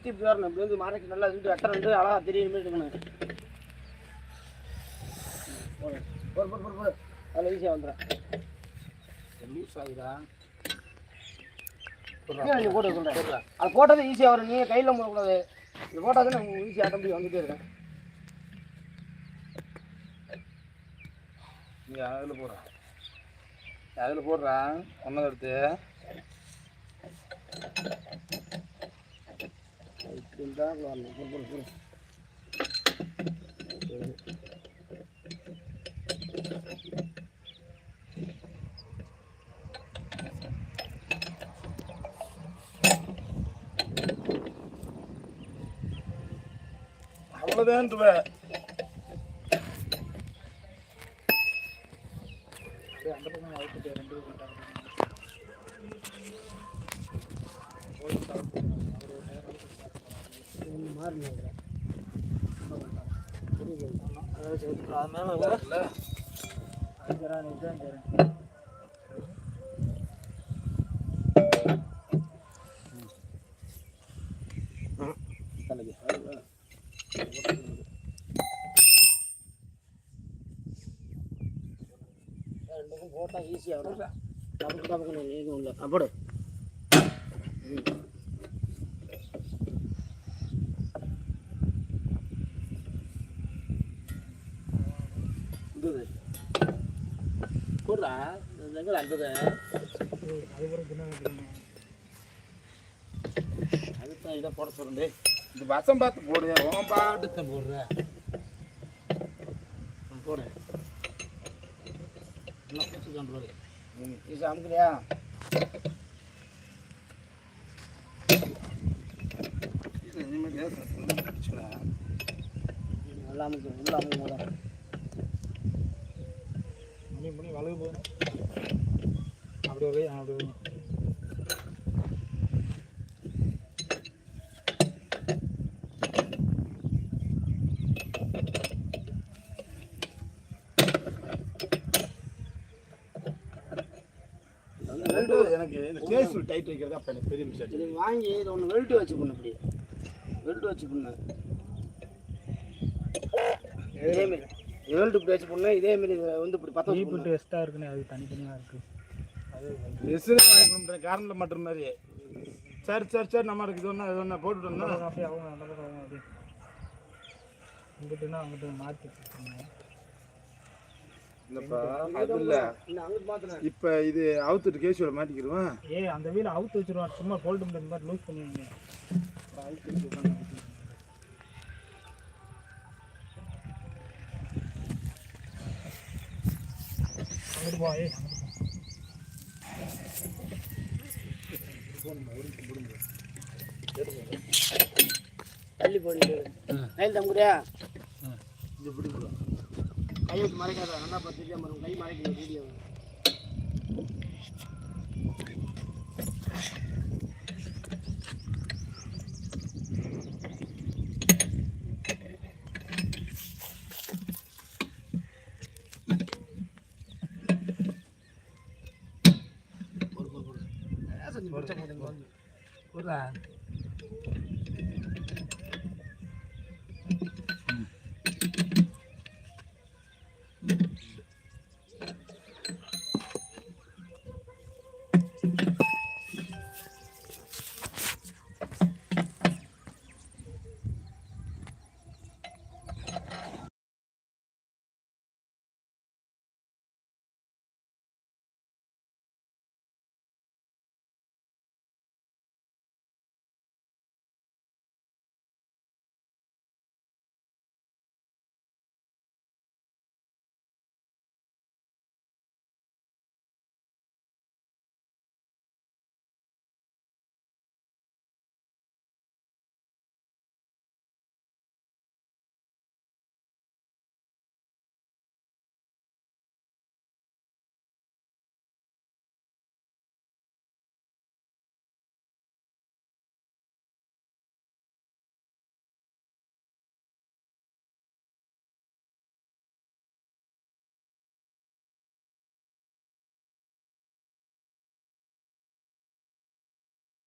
சுற்றி இப்படி வரணும். இப்படி வந்து மறைக்கு நல்லா இருந்து வெட்டர் வந்து அழகாக தெரியுற மாதிரி இருக்கணும். அதில் ஈஸியாக வந்துடும். லூஸ் ஆகுதா போட்டு சொல்கிறேன். அது போட்டது ஈஸியாக வரும். நீங்கள் கையில் போடக்கூடாது. இது போட்டால் தான் நான் ஈஸியாக தம்பி வந்துகிட்டே இருக்கேன். நீ அதில் போடுறான் ஒன்றை எடுத்து இப்படிதான் அவ்வளோதான். அந்த பக்கம் அவுத்துட்டு 2 போட்டால் ஈஸியாக வரும். நமக்கு எதுவும் இல்லை. போடு. போடுறா அந்தது அதுதான் இதை போட சொல்லுங்க. இந்த வசம் பார்த்து போடு. உன் பாட்டு போடுறேன். போடு. எல்லாம் பிடிச்சி கொண்டு ஈஸியாக அமுக்கலையா? நல்லா அமுக்கு. உள்ள அமுக்கு போட மணி வளவு போதும். அப்படியே அப்படியே எனக்கு இந்த கேஸில் டைட் வைக்கிறது அப்போ எனக்கு பெரிய மிஸ்டேக். நீங்கள் வாங்கி இதை ஒன்று வெல்ட்டு வச்சு பண்ணு. இப்படி வெல்ட்டு வச்சு பண்ணு. இதேமாரி வெல்ட்டு இப்படி வச்சு பண்ணு. இதேமாரி வந்து இப்படி 10 ஈபிட்டு எக்ஸ்ட்ரா இருக்குன்னு அது தனித்தனியாக இருக்குது. அது எஸ்ரு வாங்கிட்டு கரண்டில் மட்டும் மாதிரி. சரி நம்ம இது ஒன்றா போட்டுட்டோம்னா அப்படியே ஆகும். அந்த பக்கம் ஆகும். அப்படி இங்கிட்டுன்னா அங்கிட்டு மாற்றி இல்லைப்பா. அது இல்லை. இப்போ இது அவுத்துட்டு கேஸோட மாட்டிக்கிடுவான். அந்த வீல அவுத்து வச்சிருவான். சும்மா போல்டு மாதிரி லூஸ் பண்ணுவீங்க. அங்கிட்டு போ. தள்ளி போட்டு கையில் தம்புறியா? இது பிடிக்கும். கை வச்சு மறைக்காத. நல்லா பார்த்துட்டே மரம். கை மறைக்கணும். வீடியோ